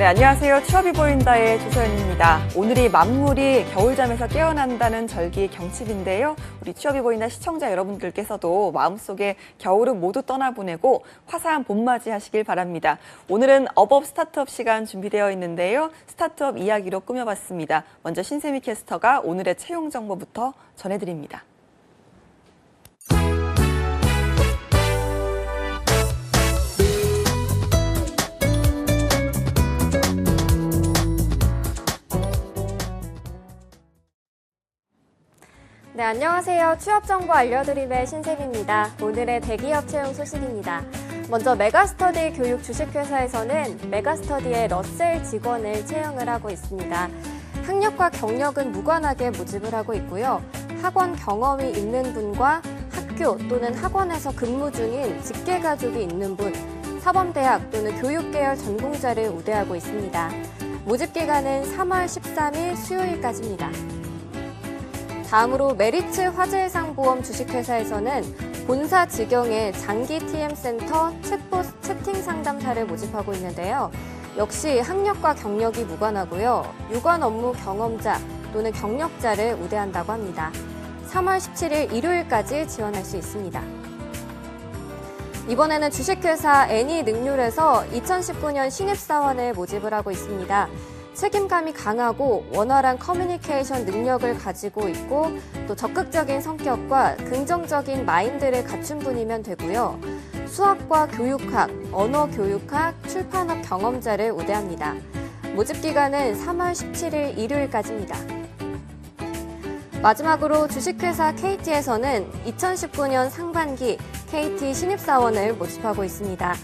네, 안녕하세요. 취업이 보인다의 조서연입니다. 오늘이 만물이 겨울잠에서 깨어난다는 절기 경칩인데요. 우리 취업이 보인다 시청자 여러분들께서도 마음속에 겨울을 모두 떠나보내고 화사한 봄맞이 하시길 바랍니다. 오늘은 업업 스타트업 시간 준비되어 있는데요. 스타트업 이야기로 꾸며봤습니다. 먼저 신세미 캐스터가 오늘의 채용 정보부터 전해드립니다. 네, 안녕하세요. 취업 정보 알려드림의 신세미입니다. 오늘의 대기업 채용 소식입니다. 먼저 메가스터디 교육 주식회사에서는 메가스터디의 러셀 직원을 채용을 하고 있습니다. 학력과 경력은 무관하게 모집을 하고 있고요. 학원 경험이 있는 분과 학교 또는 학원에서 근무 중인 직계 가족이 있는 분, 사범대학 또는 교육계열 전공자를 우대하고 있습니다. 모집 기간은 3월 13일 수요일까지입니다. 다음으로 메리츠 화재예상보험 주식회사에서는 본사 직영의 장기 TM센터 챗봇 채팅 상담사를 모집하고 있는데요. 역시 학력과 경력이 무관하고요. 유관 업무 경험자 또는 경력자를 우대한다고 합니다. 3월 17일 일요일까지 지원할 수 있습니다. 이번에는 주식회사 애니능률에서 2019년 신입사원을 모집을 하고 있습니다. 책임감이 강하고 원활한 커뮤니케이션 능력을 가지고 있고 또 적극적인 성격과 긍정적인 마인드를 갖춘 분이면 되고요. 수학과 교육학, 언어교육학, 출판업 경험자를 우대합니다. 모집 기간은 3월 17일 일요일까지입니다. 마지막으로 주식회사 KT에서는 2019년 상반기 KT 신입사원을 모집하고 있습니다.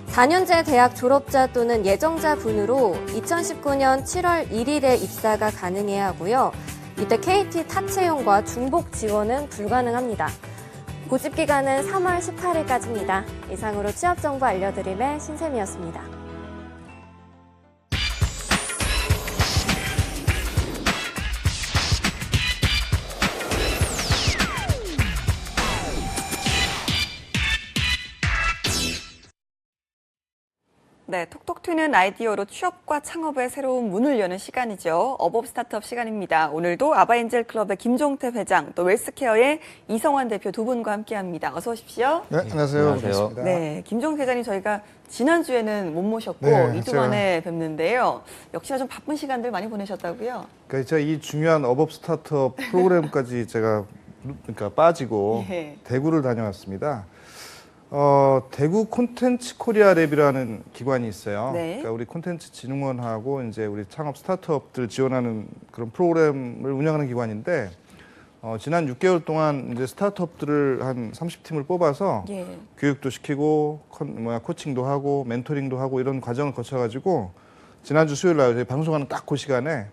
4년제 대학 졸업자 또는 예정자 분으로 2019년 7월 1일에 입사가 가능해야 하고요. 이때 KT 타 채용과 중복 지원은 불가능합니다. 모집 기간은 3월 18일까지입니다. 이상으로 취업 정보 알려드림의 신세미였습니다. 네, 톡톡 튀는 아이디어로 취업과 창업의 새로운 문을 여는 시간이죠. 업업 스타트업 시간입니다. 오늘도 아바엔젤 클럽의 김종태 회장, 또 웰스케어의 이성환 대표 두 분과 함께합니다. 어서 오십시오. 네, 안녕하세요. 반갑습니다. 네, 김종태 회장님 저희가 지난주에는 못 모셨고 네, 2주 만에 뵙는데요. 역시나 좀 바쁜 시간들 많이 보내셨다고요? 그러니까 제가 이 중요한 업업 스타트업 프로그램까지 제가 빠지고 네. 대구를 다녀왔습니다. 대구 콘텐츠 코리아 랩이라는 기관이 있어요. 네. 그러니까 우리 콘텐츠 진흥원하고 이제 우리 창업 스타트업들 지원하는 그런 프로그램을 운영하는 기관인데, 지난 6개월 동안 이제 스타트업들을 한 30팀을 뽑아서 예. 교육도 시키고 코칭도 하고 멘토링도 하고 이런 과정을 거쳐가지고 지난주 수요일 날 방송하는 딱 그 시간에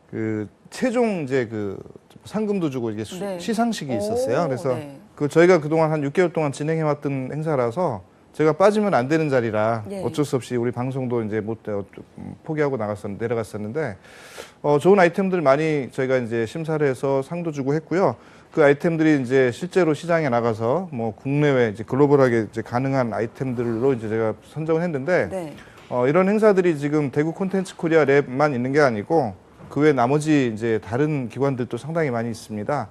그 최종 이제 그 상금도 주고 이게 네. 시상식이 있었어요. 그래서 네. 그 저희가 그동안 한 6개월 동안 진행해왔던 행사라서 제가 빠지면 안 되는 자리라 예. 어쩔 수 없이 우리 방송도 이제 포기하고 내려갔었는데 좋은 아이템들 많이 저희가 이제 심사를 해서 상도 주고 했고요. 그 아이템들이 이제 실제로 시장에 나가서 뭐 국내외 이제 글로벌하게 이제 가능한 아이템들로 이제 제가 선정을 했는데 네. 이런 행사들이 지금 대구 콘텐츠 코리아 랩만 있는 게 아니고 그 외 나머지 이제 다른 기관들도 상당히 많이 있습니다.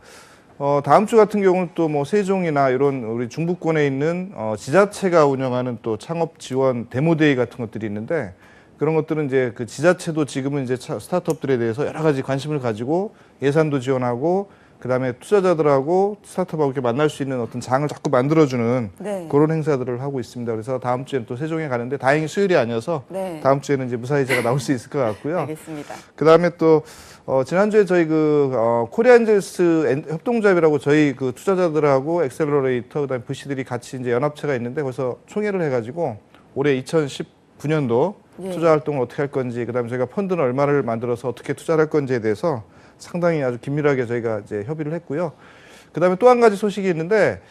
다음 주 같은 경우는 또 뭐 세종이나 이런 우리 중부권에 있는 지자체가 운영하는 또 창업 지원 데모데이 같은 것들이 있는데 그런 것들은 이제 그 지자체도 지금은 이제 스타트업들에 대해서 여러 가지 관심을 가지고 예산도 지원하고 그다음에 투자자들하고 스타트업하고 이렇게 만날 수 있는 어떤 장을 자꾸 만들어주는 네. 그런 행사들을 하고 있습니다. 그래서 다음 주에는 또 세종에 가는데 다행히 수요일이 아니어서 네. 다음 주에는 이제 무사히 제가 나올 수 있을 것 같고요. 알겠습니다. 그다음에 또 지난주에 저희 코리안젤스 협동조합이라고 저희 그 투자자들하고 엑셀러레이터 그다음에 VC들이 같이 이제 연합체가 있는데 거기서 총회를 해가지고 올해 2019년도 예. 투자 활동을 어떻게 할 건지 그다음에 저희가 펀드는 얼마를 만들어서 어떻게 투자를 할 건지에 대해서 상당히 아주 긴밀하게 저희가 이제 협의를 했고요. 그다음에 또 한 가지 소식이 있는데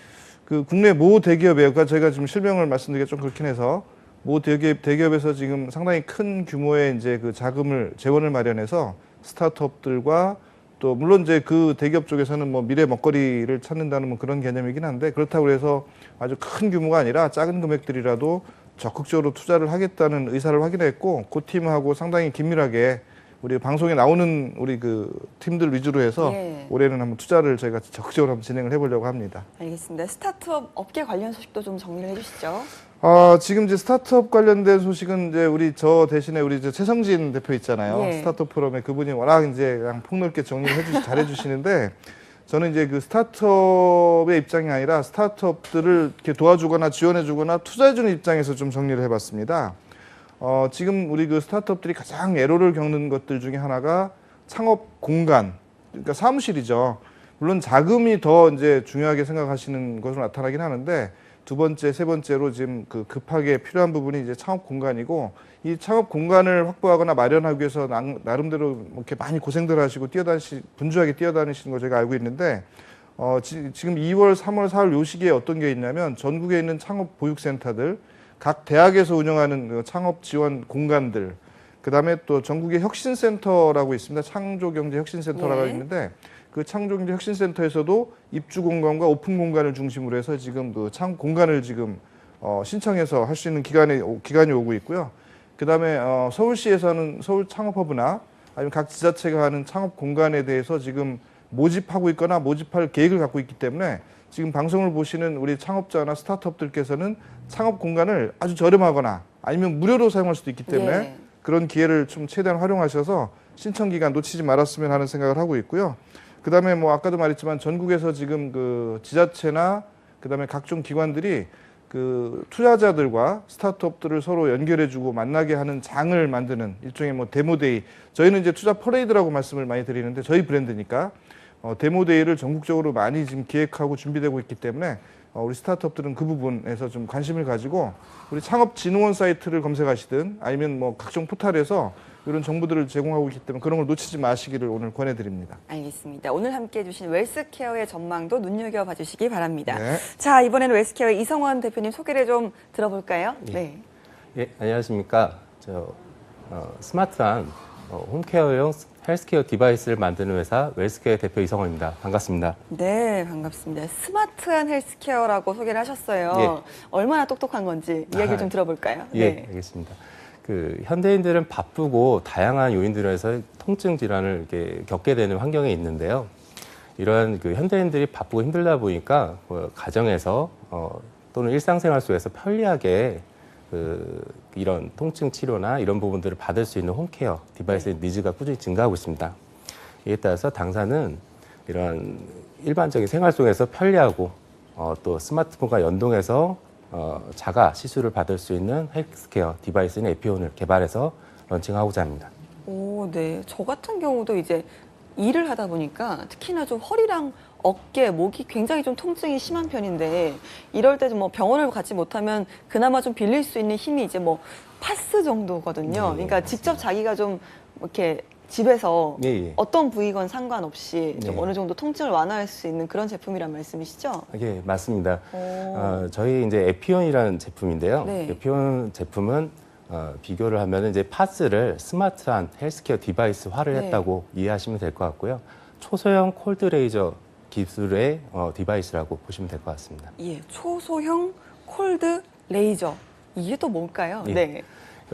그 국내 모 대기업에 그러니까 저희가 지금 실명을 말씀드리기가 좀 그렇긴 해서 모 대기업에서 지금 상당히 큰 규모의 이제 그 재원을 마련해서 스타트업들과 또 물론 이제 그 대기업 쪽에서는 뭐 미래 먹거리를 찾는다는 뭐 그런 개념이긴 한데 그렇다고 해서 아주 큰 규모가 아니라 작은 금액들이라도 적극적으로 투자를 하겠다는 의사를 확인했고 그 팀하고 상당히 긴밀하게 우리 방송에 나오는 우리 그 팀들 위주로 해서 예. 올해는 한번 투자를 저희가 적극적으로 한번 진행을 해보려고 합니다. 알겠습니다. 스타트업 업계 관련 소식도 좀 정리를 해주시죠. 지금 이제 스타트업 관련된 소식은 이제 우리 저 대신에 우리 이제 최성진 대표 있잖아요. 예. 스타트업 포럼에 그분이 워낙 이제 그냥 폭넓게 정리를 잘해주시는데 저는 이제 그 스타트업의 입장이 아니라 스타트업들을 이렇게 도와주거나 지원해주거나 투자해주는 입장에서 좀 정리를 해봤습니다. 지금 우리 그 스타트업들이 가장 애로를 겪는 것들 중에 하나가 창업 공간, 그러니까 사무실이죠. 물론 자금이 더 이제 중요하게 생각하시는 것으로 나타나긴 하는데 두 번째, 세 번째로 지금 그 급하게 필요한 부분이 이제 창업 공간이고 이 창업 공간을 확보하거나 마련하기 위해서 나름대로 이렇게 많이 고생들 하시고 분주하게 뛰어다니시는 거 제가 알고 있는데 지금 2월, 3월, 4월 요 시기에 어떤 게 있냐면 전국에 있는 창업 보육센터들 각 대학에서 운영하는 그 창업 지원 공간들, 그다음에 또 전국의 혁신센터라고 있습니다. 창조경제혁신센터라고 예. 있는데 그 창조경제혁신센터에서도 입주 공간과 오픈 공간을 중심으로 해서 지금 그 창업 공간을 지금 신청해서 할 수 있는 기간이 오고 있고요. 그다음에 서울시에서는 서울 창업허브나 아니면 각 지자체가 하는 창업 공간에 대해서 지금 모집하고 있거나 모집할 계획을 갖고 있기 때문에 지금 방송을 보시는 우리 창업자나 스타트업들께서는 창업 공간을 아주 저렴하거나 아니면 무료로 사용할 수도 있기 때문에 예. 그런 기회를 좀 최대한 활용하셔서 신청 기간 놓치지 말았으면 하는 생각을 하고 있고요. 그다음에 뭐 아까도 말했지만 전국에서 지금 그 지자체나 그다음에 각종 기관들이 그 투자자들과 스타트업들을 서로 연결해주고 만나게 하는 장을 만드는 일종의 뭐 데모데이. 저희는 이제 투자 퍼레이드라고 말씀을 많이 드리는데 저희 브랜드니까 데모데이를 전국적으로 많이 지금 기획하고 준비되고 있기 때문에 우리 스타트업들은 그 부분에서 좀 관심을 가지고 우리 창업진흥원 사이트를 검색하시든 아니면 뭐 각종 포털에서 이런 정보들을 제공하고 있기 때문에 그런 걸 놓치지 마시기를 오늘 권해드립니다. 알겠습니다. 오늘 함께 해주신 웰스케어의 전망도 눈여겨봐 주시기 바랍니다. 네. 자, 이번에는 웰스케어의 이성원 대표님 소개를 좀 들어볼까요? 예. 네. 예, 안녕하십니까. 스마트한 홈케어용 헬스케어 디바이스를 만드는 회사 웰스케어 대표 이성원입니다. 반갑습니다. 네, 반갑습니다. 스마트한 헬스케어라고 소개를 하셨어요. 얼마나 똑똑한 건지 이야기를 좀 들어볼까요? 예, 네. 알겠습니다. 그 현대인들은 바쁘고 다양한 요인들로 해서 통증 질환을 이렇게 겪게 되는 환경에 있는데요. 이러한 그 현대인들이 바쁘고 힘들다 보니까 가정에서 또는 일상생활 속에서 편리하게 이런 통증 치료나 이런 부분들을 받을 수 있는 홈케어 디바이스의 니즈가 꾸준히 증가하고 있습니다. 이에 따라서 당사는 이런 일반적인 생활 속에서 편리하고 또 스마트폰과 연동해서 자가 시술을 받을 수 있는 헬스케어 디바이스인 에피온을 개발해서 런칭하고자 합니다. 오, 네. 저 같은 경우도 이제 일을 하다 보니까 특히나 좀 허리랑 어깨, 목이 굉장히 좀 통증이 심한 편인데 이럴 때 좀 뭐 병원을 가지 못하면 그나마 좀 빌릴 수 있는 힘이 이제 뭐 파스 정도거든요. 그러니까 직접 자기가 좀 이렇게 집에서 어떤 부위건 상관없이 좀 어느 정도 통증을 완화할 수 있는 그런 제품이란 말씀이시죠? 예, 맞습니다. 저희 이제 에피온이라는 제품인데요. 네. 에피온 제품은 비교를 하면 이제 파스를 스마트한 헬스케어 디바이스화를 네. 했다고 이해하시면 될 것 같고요. 초소형 콜드 레이저 기술의 디바이스라고 보시면 될 것 같습니다. 예, 초소형 콜드 레이저. 이게 또 뭘까요? 예. 네.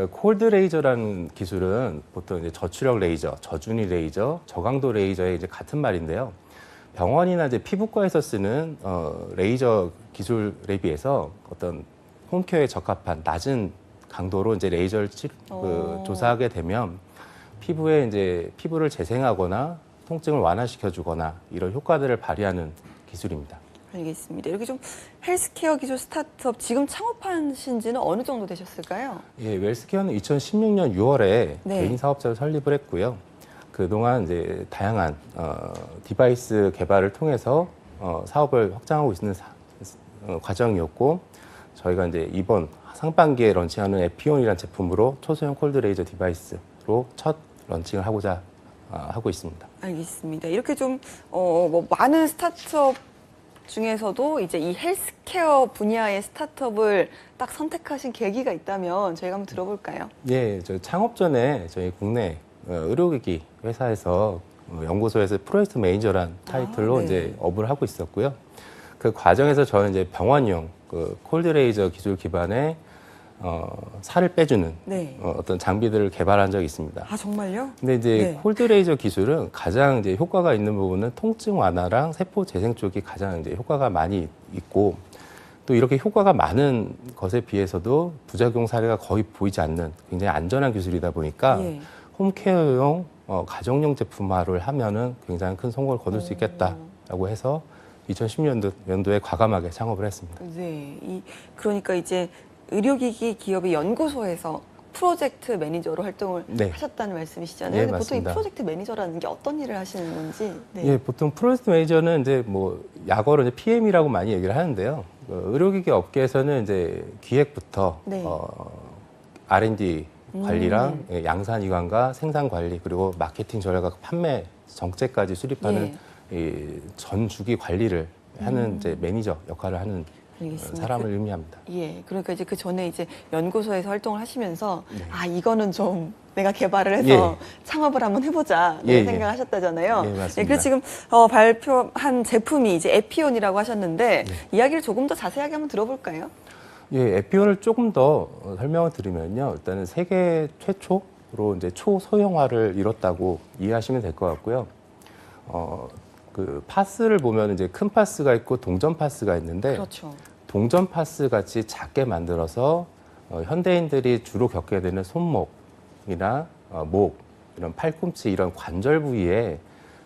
콜드 레이저라는 기술은 보통 이제 저출력 레이저, 저준위 레이저, 저강도 레이저의 이제 같은 말인데요. 병원이나 이제 피부과에서 쓰는 레이저 기술에 비해서 어떤 홈케어에 적합한 낮은 강도로 이제 레이저를 조사하게 되면 피부를 재생하거나 통증을 완화시켜주거나 이런 효과들을 발휘하는 기술입니다. 알겠습니다. 이렇게 좀 헬스케어 기술 스타트업 지금 창업하신 지는 어느 정도 되셨을까요? 예, 웰스케어는 2016년 6월에 네. 개인 사업자로 설립을 했고요. 그동안 이제 다양한 디바이스 개발을 통해서 사업을 확장하고 있는 과정이었고, 저희가 이제 이번 상반기에 런칭하는 에피온이라는 제품으로 초소형 콜드 레이저 디바이스로 첫 런칭을 하고자 하고 있습니다. 알겠습니다. 이렇게 좀 뭐 많은 스타트업 중에서도 이제 이 헬스케어 분야의 스타트업을 딱 선택하신 계기가 있다면 저희가 한번 들어볼까요? 예, 저 창업 전에 저희 국내 의료기기 회사에서 연구소에서 프로젝트 매니저란 타이틀로 네. 이제 업을 하고 있었고요. 그 과정에서 저는 이제 병원용 그 콜드 레이저 기술 기반의 살을 빼주는 네. 어떤 장비들을 개발한 적이 있습니다. 아, 정말요? 근데 이제 네. 콜드 레이저 기술은 가장 이제 효과가 있는 부분은 통증 완화랑 세포 재생 쪽이 가장 이제 효과가 많이 있고, 또 이렇게 효과가 많은 것에 비해서도 부작용 사례가 거의 보이지 않는 굉장히 안전한 기술이다 보니까 예. 홈케어용 가정용 제품화를 하면은 굉장히 큰 성공을 거둘 수 있겠다라고 해서 2010년도에 과감하게 창업을 했습니다. 네. 그러니까 이제 의료기기 기업의 연구소에서 프로젝트 매니저로 활동을 네. 하셨다는 말씀이시잖아요. 예, 근데 보통 이 맞습니다. 프로젝트 매니저라는 게 어떤 일을 하시는 건지. 네. 예, 보통 프로젝트 매니저는 이제 뭐 약어로 이제 PM이라고 많이 얘기를 하는데요. 의료기기 업계에서는 이제 기획부터 네. R&D 관리랑 양산이관과 생산 관리, 그리고 마케팅 전략과 판매 정책까지 수립하는 이 전 주기 관리를 하는 이제 매니저 역할을 하는 알겠습니다. 사람을 의미합니다. 예, 그러니까 이제 그 전에 이제 연구소에서 활동을 하시면서 아, 이거는 좀 내가 개발을 해서 창업을 한번 해보자 이런 예, 예. 생각하셨다잖아요. 예, 맞습니다. 그래서 지금 발표한 제품이 이제 에피온이라고 하셨는데 이야기를 조금 더 자세하게 한번 들어볼까요? 예, 에피온을 조금 더 설명을 드리면요. 일단은 세계 최초로 이제 초소형화를 이뤘다고 이해하시면 될 것 같고요. 그 파스를 보면 이제 큰 파스가 있고 동전 파스가 있는데 그렇죠. 동전 파스 같이 작게 만들어서 현대인들이 주로 겪게 되는 손목이나 목, 이런 팔꿈치 이런 관절 부위에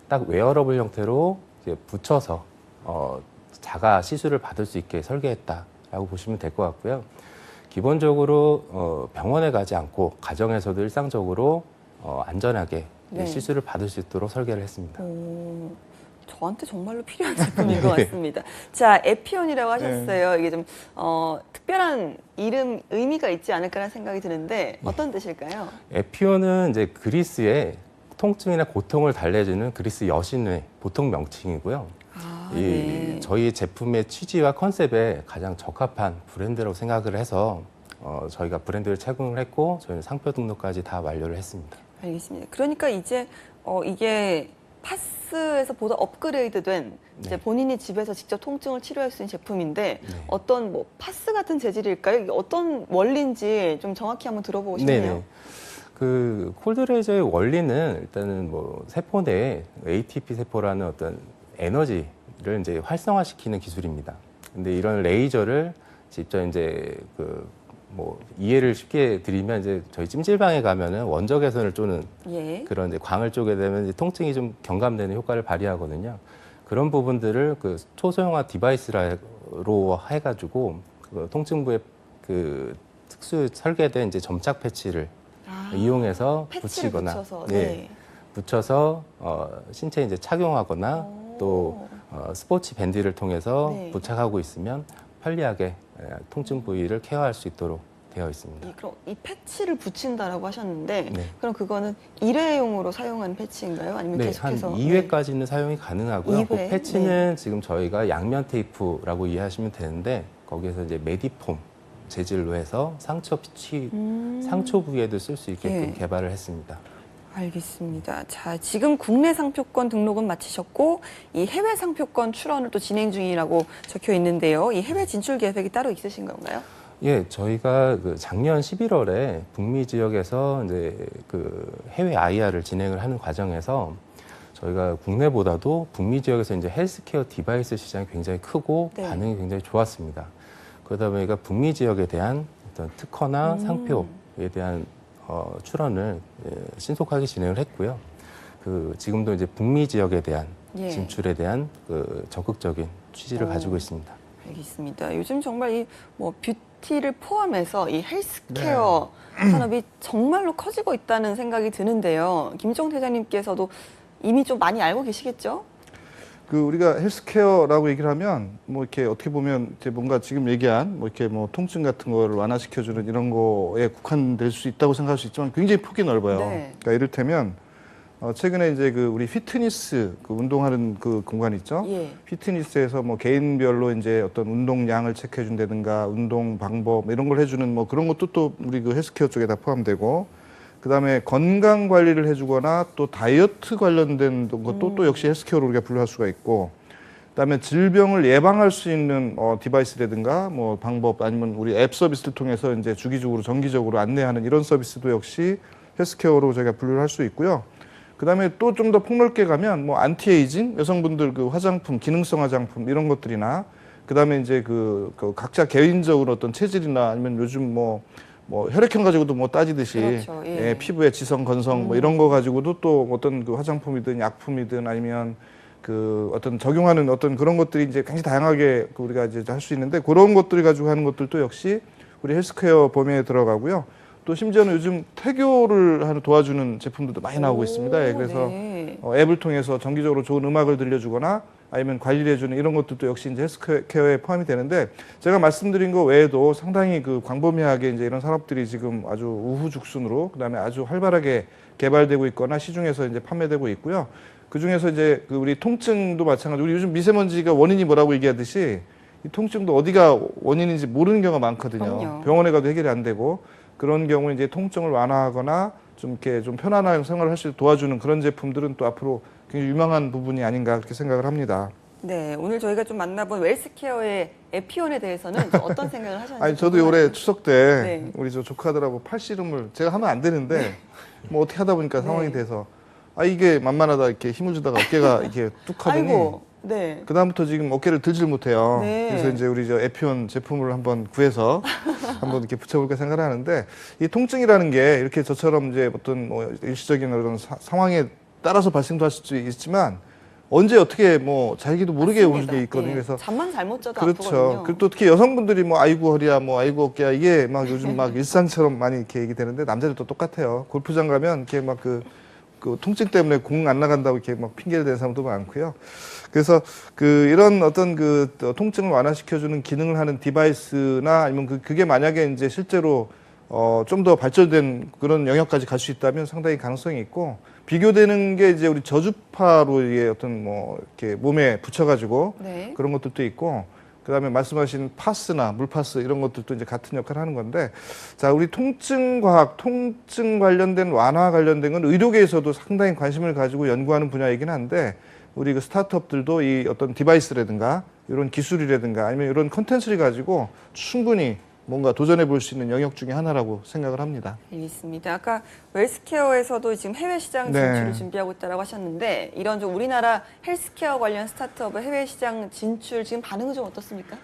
딱 웨어러블 형태로 이제 붙여서 자가 시술을 받을 수 있게 설계했다라고 보시면 될 것 같고요. 기본적으로 병원에 가지 않고 가정에서도 일상적으로 안전하게 네. 시술을 받을 수 있도록 설계를 했습니다. 저한테 정말로 필요한 제품인 것 같습니다. 자, 에피온이라고 하셨어요. 이게 좀 특별한 이름, 의미가 있지 않을까라는 생각이 드는데 어떤 뜻일까요? 에피온은 이제 그리스의 통증이나 고통을 달래주는 그리스 여신의 보통 명칭이고요. 아, 저희 제품의 취지와 컨셉에 가장 적합한 브랜드라고 생각을 해서 저희가 브랜드를 착용을 했고 저희는 상표 등록까지 다 완료를 했습니다. 알겠습니다. 그러니까 이제 이게 파스에서 보다 업그레이드된 이제 본인이 집에서 직접 통증을 치료할 수 있는 제품인데 어떤 뭐 파스 같은 재질일까요? 이게 어떤 원리인지 좀 정확히 한번 들어보고 싶네요. 네네. 그 콜드레이저의 원리는 일단은 뭐 세포 내에 ATP 세포라는 어떤 에너지를 이제 활성화시키는 기술입니다. 근데 이런 레이저를 직접 이제 뭐 이해를 쉽게 드리면 이제 저희 찜질방에 가면은 원적 개선을 쪼는 예. 그런 이제 광을 쪼게 되면 이제 통증이 좀 경감되는 효과를 발휘하거든요. 그런 부분들을 그 초소형화 디바이스로 해가지고 그 통증부에 그 특수 설계된 이제 점착 패치를 이용해서 패치를 붙이거나 붙여서, 붙여서 신체에 이제 착용하거나 또 스포츠 밴드를 통해서 네. 부착하고 있으면 편리하게 통증 부위를 케어할 수 있도록 되어 있습니다. 그럼 이 패치를 붙인다라고 하셨는데 네. 그럼 그거는 일회용으로 사용하는 패치인가요? 아니면 네, 한 계속해서 2회까지는 사용이 가능하고요. 2회? 그 패치는 지금 저희가 양면 테이프라고 이해하시면 되는데 거기에서 이제 메디폼 재질로 해서 상처 부위에도 쓸 수 있게끔 개발을 했습니다. 알겠습니다. 자, 지금 국내 상표권 등록은 마치셨고 이 해외 상표권 출원을 또 진행 중이라고 적혀 있는데요. 이 해외 진출 계획이 따로 있으신 건가요? 예, 저희가 그 작년 11월에 북미 지역에서 이제 그 해외 IR을 진행을 하는 과정에서 저희가 국내보다도 북미 지역에서 이제 헬스케어 디바이스 시장이 굉장히 크고 반응이 굉장히 좋았습니다. 그러다 보니까 북미 지역에 대한 어떤 특허나 상표에 대한 출원을 신속하게 진행을 했고요. 지금도 이제 북미 지역에 대한 진출에 대한 적극적인 취지를 가지고 있습니다. 알겠습니다. 요즘 정말 이 뭐 뷰티를 포함해서 이 헬스케어 산업이 정말로 커지고 있다는 생각이 드는데요. 김종 회장님께서도 이미 좀 많이 알고 계시겠죠? 우리가 헬스케어라고 얘기를 하면 뭐 이렇게 어떻게 보면 이제 뭔가 지금 얘기한 뭐 이렇게 뭐 통증 같은 거를 완화시켜주는 이런 거에 국한될 수 있다고 생각할 수 있지만 굉장히 폭이 넓어요. 그러니까 이를테면 최근에 이제 우리 피트니스 운동하는 그 공간 있죠. 피트니스에서 뭐 개인별로 이제 어떤 운동량을 체크해 준다든가 운동 방법 이런 걸 해주는 뭐 그런 것도 또 우리 헬스케어 쪽에 다 포함되고. 그다음에 건강 관리를 해주거나 또 다이어트 관련된 것도 또 역시 헬스케어로 우리가 분류할 수가 있고 그다음에 질병을 예방할 수 있는 디바이스라든가 뭐 방법 아니면 우리 앱 서비스를 통해서 이제 주기적으로 정기적으로 안내하는 이런 서비스도 역시 헬스케어로 저희가 분류를 할 수 있고요. 그다음에 또 좀 더 폭넓게 가면 뭐 안티에이징, 여성분들 그 화장품, 기능성 화장품 이런 것들이나 그다음에 이제 그 각자 개인적으로 어떤 체질이나 아니면 요즘 뭐 혈액형 가지고도 뭐 따지듯이 그렇죠. 예. 예, 피부의 지성, 건성 뭐 이런 거 가지고도 또 어떤 그 화장품이든 약품이든 아니면 그 어떤 적용하는 어떤 그런 것들이 이제 굉장히 다양하게 그 우리가 이제 할 수 있는데 그런 것들을 가지고 하는 것들도 역시 우리 헬스케어 범위에 들어가고요. 또 심지어는 요즘 태교를 도와주는 제품들도 많이 나오고 있습니다. 예, 그래서 네. 앱을 통해서 정기적으로 좋은 음악을 들려주거나 아니면 관리를 해주는 이런 것들도 역시 이제 헬스케어에 포함이 되는데 제가 말씀드린 거 외에도 상당히 그 광범위하게 이제 이런 산업들이 지금 아주 우후죽순으로 그다음에 아주 활발하게 개발되고 있거나 시중에서 이제 판매되고 있고요. 그 중에서 이제 그 우리 통증도 마찬가지. 우리 요즘 미세먼지가 원인이 뭐라고 얘기하듯이 이 통증도 어디가 원인인지 모르는 경우가 많거든요. 그럼요. 병원에 가도 해결이 안 되고 그런 경우에 이제 통증을 완화하거나 좀 이렇게 좀 편안한 생활을 할 수 있도록 도와주는 그런 제품들은 또 앞으로 굉장히 유망한 부분이 아닌가 그렇게 생각을 합니다. 네, 오늘 저희가 좀 만나본 웰스케어의 에피온에 대해서는 좀 어떤 생각을 하셨는지. 아니 저도 올해 추석 때 네. 우리 저 조카들하고 팔씨름을 제가 하면 안 되는데 뭐 어떻게 하다 보니까 상황이 네. 돼서 이게 만만하다 이렇게 힘을 주다가 어깨가 이렇게 뚝 하더니 아이고, 네. 그다음부터 지금 어깨를 들질 못해요. 네. 그래서 이제 우리 저 에피온 제품을 한번 구해서 한번 이렇게 붙여볼까 생각을 하는데 이 통증이라는 게 이렇게 저처럼 이제 어떤 뭐 일시적인 그런 상황에 따라서 발생도 할 수 있지만 언제 어떻게 뭐 자기도 모르게 오는 맞습니다. 게 있거든요. 예, 그래서 잠만 잘못 자도 그렇죠. 아프거든요. 그리고 또 특히 여성분들이 뭐 아이고 허리야, 뭐 아이고 어깨야 이게 막 요즘 막 일상처럼 많이 이렇게 얘기되는데 남자들도 똑같아요. 골프장 가면 이렇게 막 그 통증 때문에 공 안 나간다고 이렇게 막 핑계를 대는 사람도 많고요. 그래서 그 이런 어떤 그 통증을 완화시켜주는 기능을 하는 디바이스나 아니면 그게 만약에 이제 실제로 좀 더 발전된 그런 영역까지 갈 수 있다면 상당히 가능성이 있고 비교되는 게 이제 우리 저주파로 이게 어떤 뭐 이렇게 몸에 붙여가지고 네. 그런 것들도 있고 그다음에 말씀하신 파스나 물파스 이런 것들도 이제 같은 역할을 하는 건데 자 우리 통증 과학, 통증 관련된 완화 관련된 건 의료계에서도 상당히 관심을 가지고 연구하는 분야이긴 한데 우리 그 스타트업들도 이 어떤 디바이스라든가 이런 기술이라든가 아니면 이런 컨텐츠를 가지고 충분히 뭔가 도전해 볼 수 있는 영역 중에 하나라고 생각을 합니다. 알겠습니다. 아까 웰스케어에서도 지금 해외 시장 네. 진출을 준비하고 있다고 하셨는데 이런 좀 우리나라 헬스케어 관련 스타트업의 해외 시장 진출 지금 반응은 좀 어떻습니까?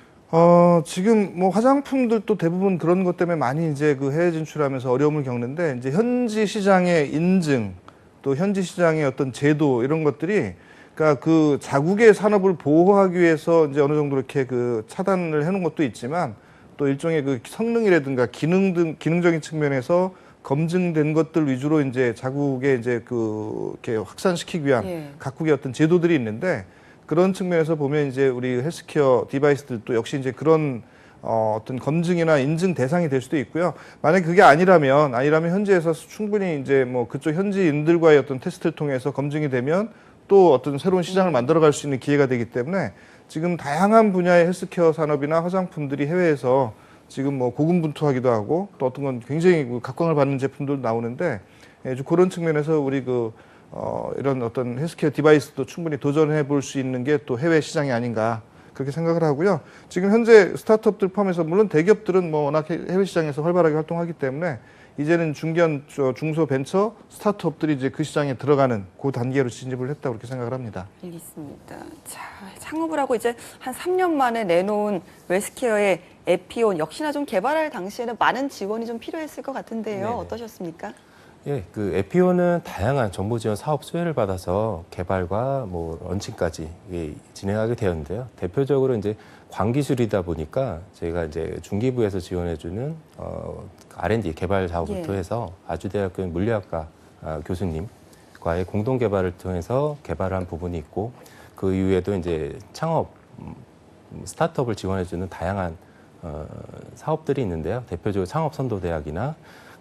지금 뭐 화장품들도 대부분 그런 것 때문에 많이 이제 그 해외 진출하면서 어려움을 겪는데 이제 현지 시장의 인증 또 현지 시장의 어떤 제도 이런 것들이 그러니까 그 자국의 산업을 보호하기 위해서 이제 어느 정도 이렇게 그 차단을 해놓은 것도 있지만 또 일종의 그 성능이라든가 기능적인 측면에서 검증된 것들 위주로 이제 자국에 이제 이렇게 확산시키기 위한 예. 각국의 어떤 제도들이 있는데 그런 측면에서 보면 이제 우리 헬스케어 디바이스들도 역시 이제 그런 어떤 검증이나 인증 대상이 될 수도 있고요. 만약 그게 아니라면 현지에서 충분히 이제 뭐 그쪽 현지인들과의 어떤 테스트를 통해서 검증이 되면 또 어떤 새로운 시장을 만들어갈 수 있는 기회가 되기 때문에 지금 다양한 분야의 헬스케어 산업이나 화장품들이 해외에서 지금 뭐 고군분투하기도 하고 또 어떤 건 굉장히 각광을 받는 제품들도 나오는데 그런 측면에서 우리 이런 어떤 헬스케어 디바이스도 충분히 도전해 볼 수 있는 게 또 해외 시장이 아닌가 그렇게 생각을 하고요. 지금 현재 스타트업들 포함해서 물론 대기업들은 뭐 워낙 해외 시장에서 활발하게 활동하기 때문에 이제는 중소 벤처 스타트업들이 이제 그 시장에 들어가는 그 단계로 진입을 했다고 그렇게 생각을 합니다. 알겠습니다. 자, 창업을 하고 이제 한 3년 만에 내놓은 웰스케어의 에피온 역시나 좀 개발할 당시에는 많은 지원이 좀 필요했을 것 같은데요. 네네. 어떠셨습니까? 예, 그 에피온은 다양한 정부 지원 사업 수혜를 받아서 개발과 뭐 런칭까지 진행하게 되었는데요. 대표적으로 이제 광기술이다 보니까 저희가 이제 중기부에서 지원해주는 R&D 개발 사업부터 예. 해서 아주대학교 물리학과 교수님과의 공동 개발을 통해서 개발한 부분이 있고 그 이후에도 이제 창업 스타트업을 지원해주는 다양한 사업들이 있는데요. 대표적으로 창업선도대학이나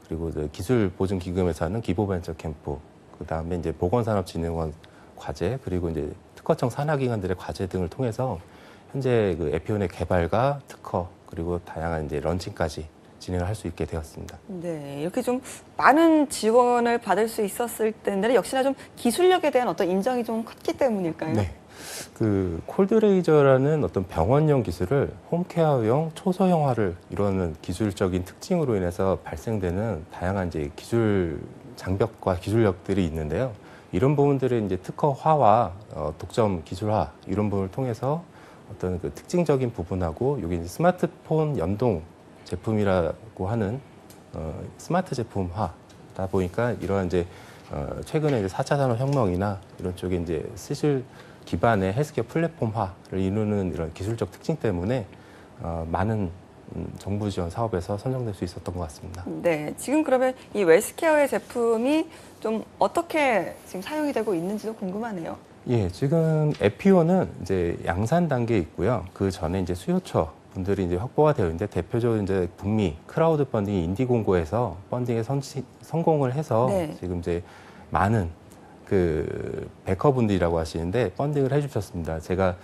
그리고 기술보증기금에서 하는 기보벤처 캠프, 그 다음에 이제 보건산업진흥원 과제, 그리고 이제 특허청 산하기관들의 과제 등을 통해서 현재 그 에피온의 개발과 특허, 그리고 다양한 이제 런칭까지 진행을 할 수 있게 되었습니다. 네, 이렇게 좀 많은 지원을 받을 수 있었을 텐데 역시나 좀 기술력에 대한 어떤 인정이 좀 컸기 때문일까요? 네, 그 콜드레이저라는 어떤 병원용 기술을 홈케어용 초소형화를 이루는 기술적인 특징으로 인해서 발생되는 다양한 이제 기술 장벽과 기술력들이 있는데요. 이런 부분들을 이제 특허화와 독점 기술화 이런 부분을 통해서 어떤 그 특징적인 부분하고 여기 이제 스마트폰 연동 제품이라고 하는 스마트 제품화다 보니까 이러한 이제 최근에 이제 4차 산업혁명이나 이런 쪽에 이제 스실 기반의 헬스케어 플랫폼화를 이루는 이런 기술적 특징 때문에 많은 정부 지원 사업에서 선정될 수 있었던 것 같습니다. 네, 지금 그러면 이 웰스케어의 제품이 좀 어떻게 지금 사용이 되고 있는지도 궁금하네요. 예, 지금 에피오는 이제 양산 단계에 있고요. 그 전에 이제 수요처 분들이 이제 확보가 되어 있는데 대표적으로 이제 북미 크라우드 펀딩 인디공고에서 펀딩에 성공을 해서 네. 지금 이제 많은 그 베커분들이라고 하시는데 펀딩을 해주셨습니다. 제가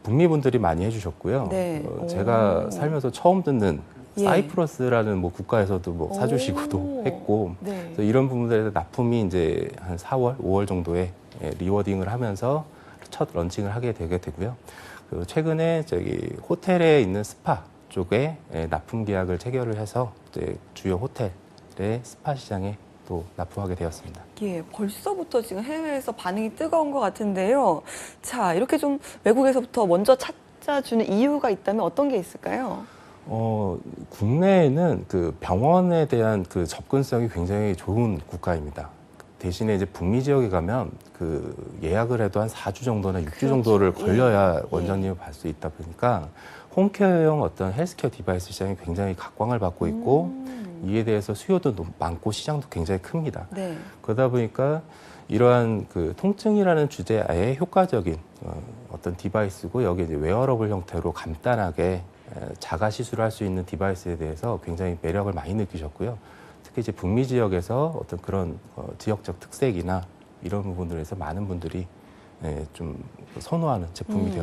북미 분들이 많이 해주셨고요. 네. 제가 오. 살면서 처음 듣는 예. 사이프러스라는 뭐 국가에서도 뭐 사주시고도 오. 했고 네. 그래서 이런 부분들에서 납품이 이제 한 4월, 5월 정도에 리워딩을 하면서 첫 런칭을 하게 되게 되고요. 그리고 최근에 저기 호텔에 있는 스파 쪽에 납품 계약을 체결을 해서 이제 주요 호텔의 스파 시장에 또 납품하게 되었습니다. 예, 벌써부터 지금 해외에서 반응이 뜨거운 것 같은데요. 자, 이렇게 좀 외국에서부터 먼저 찾아주는 이유가 있다면 어떤 게 있을까요? 국내에는 그 병원에 대한 그 접근성이 굉장히 좋은 국가입니다. 대신에 이제 북미 지역에 가면 그 예약을 해도 한 4주 정도나 6주 그렇죠. 정도를 걸려야 예. 원장님을 볼 수 있다 보니까 홈케어용 어떤 헬스케어 디바이스 시장이 굉장히 각광을 받고 있고 이에 대해서 수요도 많고 시장도 굉장히 큽니다. 네. 그러다 보니까 이러한 그 통증이라는 주제에 효과적인 어떤 디바이스고 여기 이제 웨어러블 형태로 간단하게 자가 시술을 할 수 있는 디바이스에 대해서 굉장히 매력을 많이 느끼셨고요. 특히 이제 북미 지역에서 어떤 그런 지역적 특색이나 이런 부분들에서 많은 분들이 좀 선호하는 제품이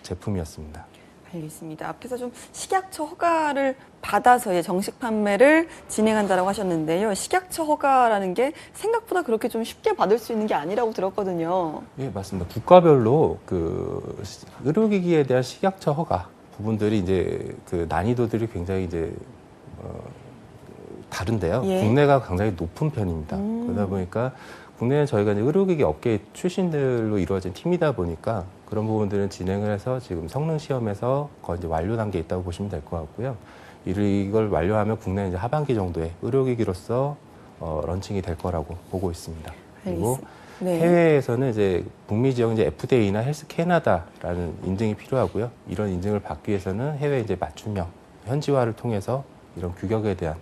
제품이었습니다. 알겠습니다. 앞에서 좀 식약처 허가를 받아서 정식 판매를 진행한다고 하셨는데요. 식약처 허가라는 게 생각보다 그렇게 좀 쉽게 받을 수 있는 게 아니라고 들었거든요. 예, 맞습니다. 국가별로 그 의료기기에 대한 식약처 허가 부분들이 이제 그 난이도들이 굉장히 이제 다른데요. 예. 국내가 굉장히 높은 편입니다. 그러다 보니까 국내는 저희가 이제 의료기기 업계 출신들로 이루어진 팀이다 보니까 그런 부분들은 진행을 해서 지금 성능 시험에서 거의 이제 완료 단계에 있다고 보시면 될 것 같고요. 이걸 완료하면 국내 이제 하반기 정도에 의료기기로서 런칭이 될 거라고 보고 있습니다. 그리고 네. 해외에서는 이제 북미 지역 이제 FDA나 헬스 캐나다라는 인증이 필요하고요. 이런 인증을 받기 위해서는 해외 이제 맞춤형 현지화를 통해서 이런 규격에 대한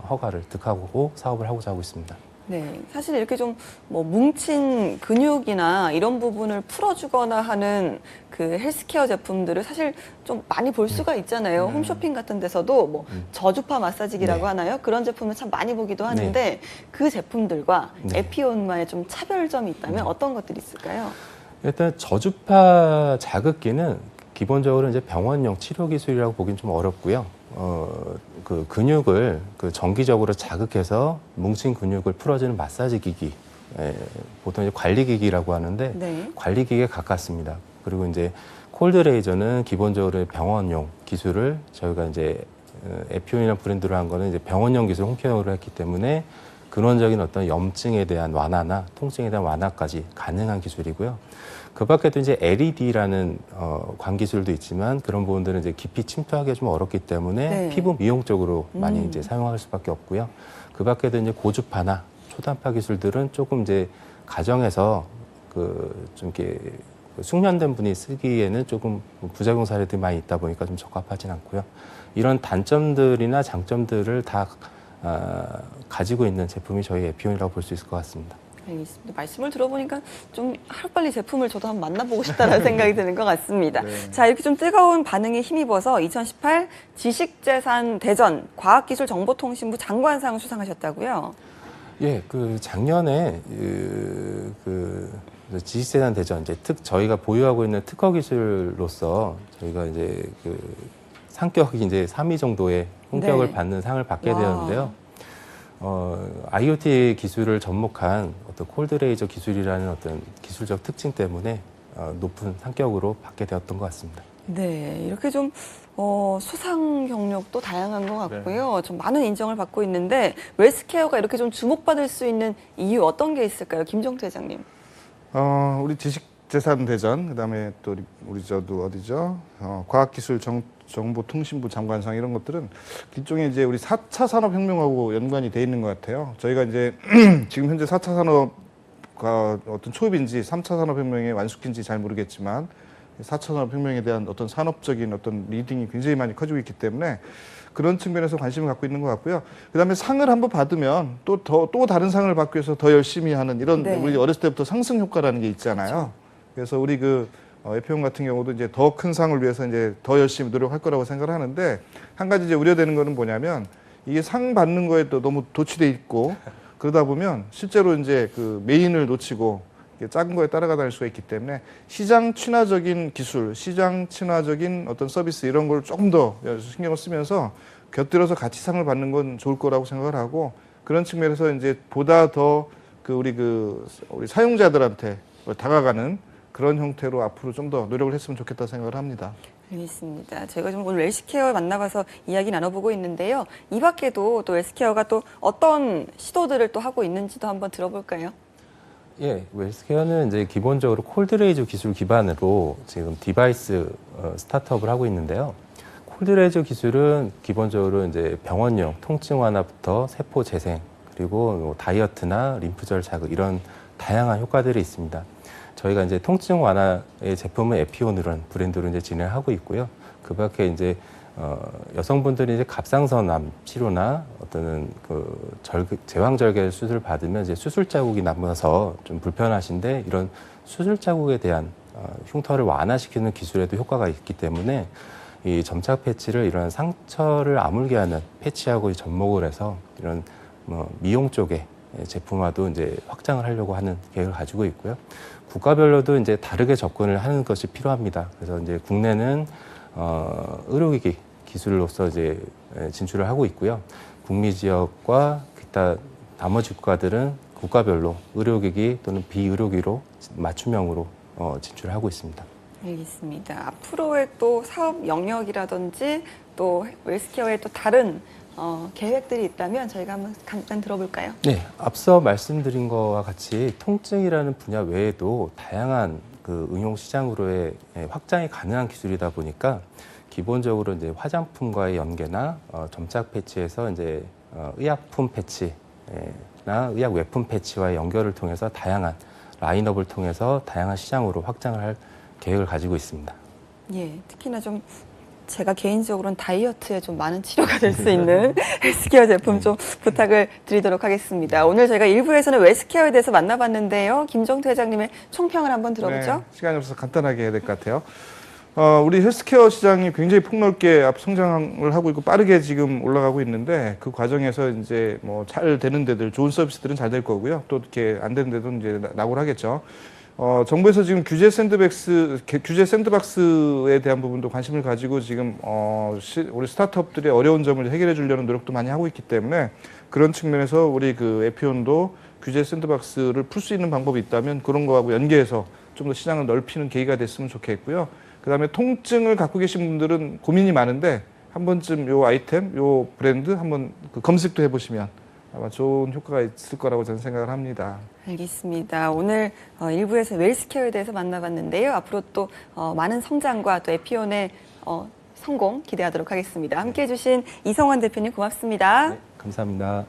허가를 득하고 사업을 하고자 하고 있습니다. 네, 사실 이렇게 좀 뭐 뭉친 근육이나 이런 부분을 풀어주거나 하는 그 헬스케어 제품들을 사실 좀 많이 볼 수가 있잖아요. 홈쇼핑 같은 데서도 뭐 저주파 마사지기라고 네. 하나요? 그런 제품을 참 많이 보기도 하는데 그 제품들과 네. 에피온만의 좀 차별점이 있다면 어떤 것들이 있을까요? 일단 저주파 자극기는 기본적으로 이제 병원용 치료 기술이라고 보기는 좀 어렵고요. 그 근육을 그 정기적으로 자극해서 뭉친 근육을 풀어주는 마사지 기기, 보통 이제 관리 기기라고 하는데 네. 관리 기기에 가깝습니다. 그리고 이제 콜드 레이저는 기본적으로 병원용 기술을 저희가 이제 에피온이라는 브랜드로 한 거는 이제 병원용 기술 홈케어로 했기 때문에 근원적인 어떤 염증에 대한 완화나 통증에 대한 완화까지 가능한 기술이고요. 그 밖에도 이제 LED라는 광기술도 있지만 그런 부분들은 이제 깊이 침투하기가 좀 어렵기 때문에 네. 피부 미용 쪽으로 많이 이제 사용할 수밖에 없고요. 그 밖에도 이제 고주파나 초단파 기술들은 조금 이제 가정에서 좀 이렇게 숙련된 분이 쓰기에는 조금 부작용 사례들이 많이 있다 보니까 좀 적합하진 않고요. 이런 단점들이나 장점들을 다 가지고 있는 제품이 저희 에피온이라고 볼 수 있을 것 같습니다. 알겠습니다. 말씀을 들어보니까 좀 하루빨리 제품을 저도 한번 만나보고 싶다는 생각이 드는 것 같습니다. 네. 자, 이렇게 좀 뜨거운 반응에 힘입어서 2018 지식재산 대전 과학기술정보통신부 장관상을 수상하셨다고요? 예, 그 작년에 그 지식재산 대전 이제 저희가 보유하고 있는 특허 기술로서 저희가 이제 그 상격이 이제 3위 정도의 네. 품격을 받는 상을 받게 와. 되었는데요. IoT 기술을 접목한 어떤 콜드레이저 기술이라는 어떤 기술적 특징 때문에 높은 상격으로 받게 되었던 것 같습니다. 네, 이렇게 좀 수상 경력도 다양한 것 같고요. 좀 많은 인정을 받고 있는데 웰스케어가 이렇게 좀 주목받을 수 있는 이유 어떤 게 있을까요, 김종태 회장님? 우리 지식재산대전, 그다음에 또 우리 저도 어디죠? 과학기술정보통신부 장관상 이런 것들은 일종의 이제 우리 4차 산업혁명하고 연관이 돼 있는 것 같아요. 저희가 이제 지금 현재 4차 산업과 어떤 초입인지 3차 산업혁명의 완숙인지 잘 모르겠지만 4차 산업혁명에 대한 어떤 산업적인 어떤 리딩이 굉장히 많이 커지고 있기 때문에 그런 측면에서 관심을 갖고 있는 것 같고요. 그다음에 상을 한번 받으면 또 다른 상을 받기 위해서 더 열심히 하는 이런 네. 우리 어렸을 때부터 상승 효과라는 게 있잖아요. 그렇죠. 그래서 우리 에피온 같은 경우도 이제 더 큰 상을 위해서 이제 더 열심히 노력할 거라고 생각을 하는데 한 가지 이제 우려되는 거는 뭐냐면 이게 상 받는 거에 또 너무 도취돼 있고 그러다 보면 실제로 이제 그 메인을 놓치고 작은 거에 따라가 다닐 수가 있기 때문에 시장 친화적인 기술, 시장 친화적인 어떤 서비스 이런 걸 조금 더 신경을 쓰면서 곁들여서 같이 상을 받는 건 좋을 거라고 생각을 하고 그런 측면에서 이제 보다 더 우리 사용자들한테 다가가는 그런 형태로 앞으로 좀 더 노력을 했으면 좋겠다 생각을 합니다. 알겠습니다. 저희가 좀 오늘 웰스케어 만나봐서 이야기 나눠보고 있는데요. 이 밖에도 또 웰스케어가 또 어떤 시도들을 또 하고 있는지도 한번 들어볼까요? 예, 웰스케어는 이제 기본적으로 콜드레이저 기술 기반으로 지금 디바이스 스타트업을 하고 있는데요. 콜드레이저 기술은 기본적으로 이제 병원용 통증 완화부터 세포 재생 그리고 뭐 다이어트나 림프절 자극 이런 다양한 효과들이 있습니다. 저희가 이제 통증 완화의 제품은 에피온이라는 브랜드로 이제 진행하고 있고요. 그 밖에 이제 여성분들이 이제 갑상선암 치료나 어떤 제왕절개 수술 받으면 이제 수술 자국이 남아서 좀 불편하신데 이런 수술 자국에 대한 흉터를 완화시키는 기술에도 효과가 있기 때문에 이 점착 패치를 이런 상처를 아물게 하는 패치하고 접목을 해서 이런 미용 쪽의 제품화도 이제 확장을 하려고 하는 계획을 가지고 있고요. 국가별로도 이제 다르게 접근을 하는 것이 필요합니다. 그래서 이제 국내는 의료기기 기술로서 이제 진출을 하고 있고요. 북미 지역과 기타 나머지 국가들은 국가별로 의료기기 또는 비의료기로 맞춤형으로 진출하고 있습니다. 알겠습니다. 앞으로의 또 사업 영역이라든지 또 웰스케어의 또 다른 계획들이 있다면 저희가 한번 잠깐 들어볼까요? 네, 앞서 말씀드린 것과 같이 통증이라는 분야 외에도 다양한 응용 시장으로의 확장이 가능한 기술이다 보니까 기본적으로 이제 화장품과의 연계나 점착 패치에서 이제 의약품 패치나 의약 외품 패치와의 연결을 통해서 다양한 라인업을 통해서 다양한 시장으로 확장을 할 계획을 가지고 있습니다. 예, 특히나 좀 제가 개인적으로는 다이어트에 좀 많은 치료가 될 수 있는 웰스케어 제품 좀 부탁을 드리도록 하겠습니다. 오늘 저희가 1부에서는 웰스케어에 대해서 만나봤는데요. 김종태 회장님의 총평을 한번 들어보죠. 네, 시간이 없어서 간단하게 해야 될 것 같아요. 우리 헬스케어 시장이 굉장히 폭넓게 앞 성장을 하고 있고 빠르게 지금 올라가고 있는데 그 과정에서 이제 뭐 잘 되는 데들, 좋은 서비스들은 잘 될 거고요. 또 이렇게 안 되는 데도 이제 낙오를 하겠죠. 정부에서 지금 규제 샌드박스에 대한 부분도 관심을 가지고 지금 우리 스타트업들의 어려운 점을 해결해 주려는 노력도 많이 하고 있기 때문에 그런 측면에서 우리 에피온도 규제 샌드박스를 풀 수 있는 방법이 있다면 그런 거하고 연계해서 좀 더 시장을 넓히는 계기가 됐으면 좋겠고요. 그다음에 통증을 갖고 계신 분들은 고민이 많은데 한 번쯤 요 아이템, 요 브랜드 한번 검색도 해보시면 아마 좋은 효과가 있을 거라고 저는 생각을 합니다. 알겠습니다. 오늘 1부에서 웰스케어에 대해서 만나봤는데요. 앞으로 또 많은 성장과 또 에피온의 성공 기대하도록 하겠습니다. 함께해 주신 이성원 대표님 고맙습니다. 네, 감사합니다.